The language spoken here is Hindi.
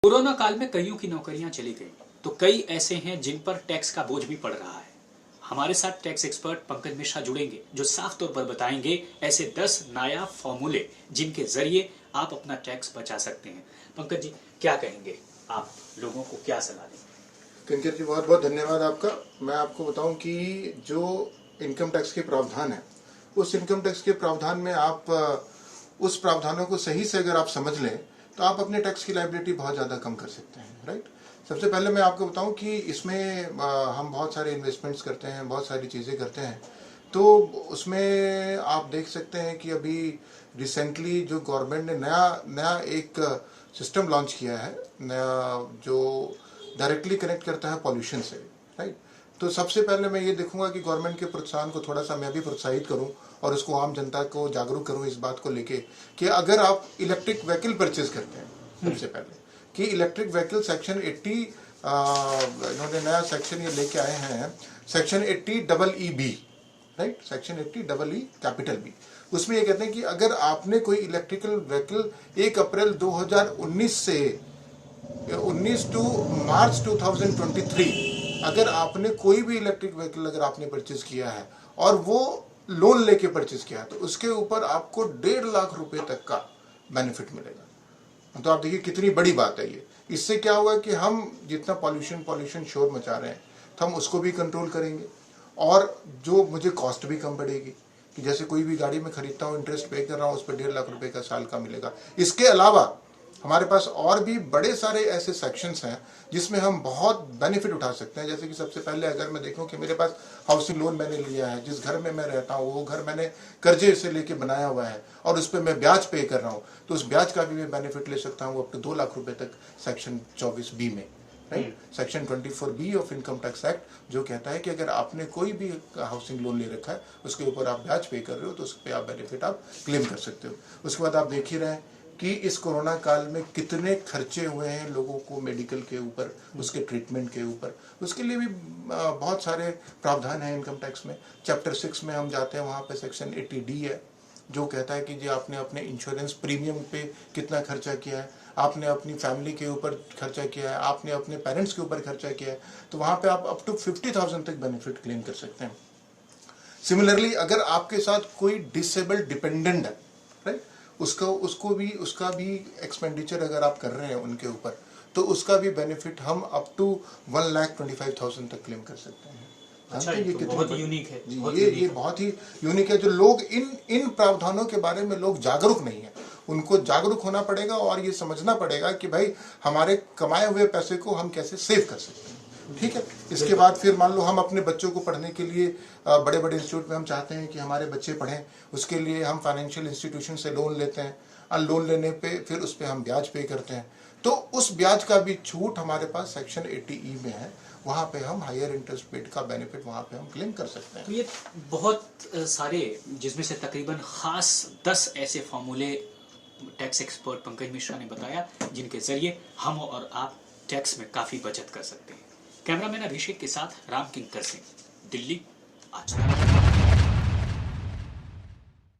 कोरोना काल में कईयों की नौकरियां चली गई, तो कई ऐसे हैं जिन पर टैक्स का बोझ भी पड़ रहा है। हमारे साथ टैक्स एक्सपर्ट पंकज मिश्रा जुड़ेंगे, जो साफ तौर पर बताएंगे ऐसे 10 नायाब फॉर्मूले जिनके जरिए आप अपना टैक्स बचा सकते हैं। पंकज जी, क्या कहेंगे, आप लोगों को क्या सलाह देंगे? कंकर जी, बहुत बहुत धन्यवाद आपका। मैं आपको बताऊं कि जो इनकम टैक्स के प्रावधान है, उस इनकम टैक्स के प्रावधान में आप उस प्रावधानों को सही से अगर आप समझ लें तो आप अपने टैक्स की लायबिलिटी बहुत ज़्यादा कम कर सकते हैं। राइट। सबसे पहले मैं आपको बताऊं कि इसमें हम बहुत सारे इन्वेस्टमेंट्स करते हैं, बहुत सारी चीज़ें करते हैं। तो उसमें आप देख सकते हैं कि अभी रिसेंटली जो गवर्नमेंट ने नया एक सिस्टम लॉन्च किया है, नया, जो डायरेक्टली कनेक्ट करता है पॉल्यूशन से। राइट। तो सबसे पहले मैं ये देखूंगा कि गवर्नमेंट के प्रोत्साहन को थोड़ा सा मैं भी प्रोत्साहित करूं और उसको आम जनता को जागरूक करूं इस बात को लेके कि अगर आप इलेक्ट्रिक व्हीकल परचेज करते हैं, सबसे पहले कि इलेक्ट्रिक व्हीकल सेक्शन 80 इन्होंने नया सेक्शन ये लेके आए हैं, section 80EE, right, section 80EE capital B. उसमें ये कहते हैं कि अगर आपने कोई इलेक्ट्रिकल व्हीकल 1 अप्रैल 2019 से 19 टू मार्च 2023 अगर आपने कोई भी इलेक्ट्रिक व्हीकल अगर आपने परचेज किया है और वो लोन लेके परचेज किया है, तो उसके ऊपर आपको 1.5 लाख रुपए तक का बेनिफिट मिलेगा। तो आप देखिए कितनी बड़ी बात है ये। इससे क्या होगा कि हम जितना पॉल्यूशन शोर मचा रहे हैं, तो हम उसको भी कंट्रोल करेंगे और जो मुझे कॉस्ट भी कम पड़ेगी कि जैसे कोई भी गाड़ी में खरीदता हूँ, इंटरेस्ट पे कर रहा हूँ, उस पर 1.5 लाख रुपए का साल का मिलेगा। इसके अलावा हमारे पास और भी बड़े सारे ऐसे सेक्शंस हैं जिसमें हम बहुत बेनिफिट उठा सकते हैं। जैसे कि सबसे पहले अगर मैं देखूं कि मेरे पास हाउसिंग लोन मैंने लिया है, जिस घर में मैं रहता हूं वो घर मैंने कर्जे से लेके बनाया हुआ है और उस पर मैं ब्याज पे कर रहा हूं, तो उस ब्याज का भी मैं बेनिफिट ले सकता हूं अप टू 2 लाख रुपए तक सेक्शन 24B में। Right. Section 24B of income tax act जो कहता है कि अगर आपने कोई भी हाउसिंग लोन ले रखा है, उसके ऊपर आप ब्याज पे कर रहे हो, तो उस पर आप बेनिफिट आप क्लेम कर सकते हो। उसके बाद आप देख ही रहे हैं कि इस कोरोना काल में कितने खर्चे हुए हैं लोगों को मेडिकल के ऊपर, उसके ट्रीटमेंट के ऊपर। उसके लिए भी बहुत सारे प्रावधान हैं इनकम टैक्स में। चैप्टर 6 में हम जाते हैं, वहाँ पे सेक्शन 80D है जो कहता है कि जी आपने अपने इंश्योरेंस प्रीमियम पे कितना खर्चा किया है, आपने अपनी फैमिली के ऊपर खर्चा किया है, आपने अपने पेरेंट्स के ऊपर खर्चा किया है, तो वहाँ पे आप अप टू 50,000 तक बेनिफिट क्लेम कर सकते हैं। सिमिलरली अगर आपके साथ कोई डिसेबल्ड डिपेंडेंट है, राइट, उसका भी एक्सपेंडिचर अगर आप कर रहे हैं उनके ऊपर, तो उसका भी बेनिफिट हम अप टू 1,25,000 तक क्लेम कर सकते हैं। अच्छा, ये तो बहुत यूनिक है। ये बहुत ही यूनिक है। जो लोग इन प्रावधानों के बारे में लोग जागरूक नहीं है, उनको जागरूक होना पड़ेगा और ये समझना पड़ेगा कि भाई हमारे कमाए हुए पैसे को हम कैसे सेव कर सकते हैं। ठीक है। इसके बाद फिर मान लो हम अपने बच्चों को पढ़ने के लिए बड़े बड़े इंस्टीट्यूट में हम चाहते हैं कि हमारे बच्चे पढ़ें, उसके लिए हम फाइनेंशियल इंस्टीट्यूशन से लोन लेते हैं और लोन लेने पे फिर उस पर हम ब्याज पे करते हैं, तो उस ब्याज का भी छूट हमारे पास सेक्शन 80E में है। वहाँ पे हम हायर इंटरेस्ट रेट का बेनिफिट वहाँ पे हम क्लेम कर सकते हैं। तो ये बहुत सारे, जिसमें से तकरीबन खास 10 ऐसे फॉर्मूले टैक्स एक्सपर्ट पंकज मिश्रा ने बताया जिनके जरिए हम और आप टैक्स में काफी बचत कर सकते हैं। कैमरामैन अभिषेक के साथ राम किंकर सिंह, दिल्ली, आज तक।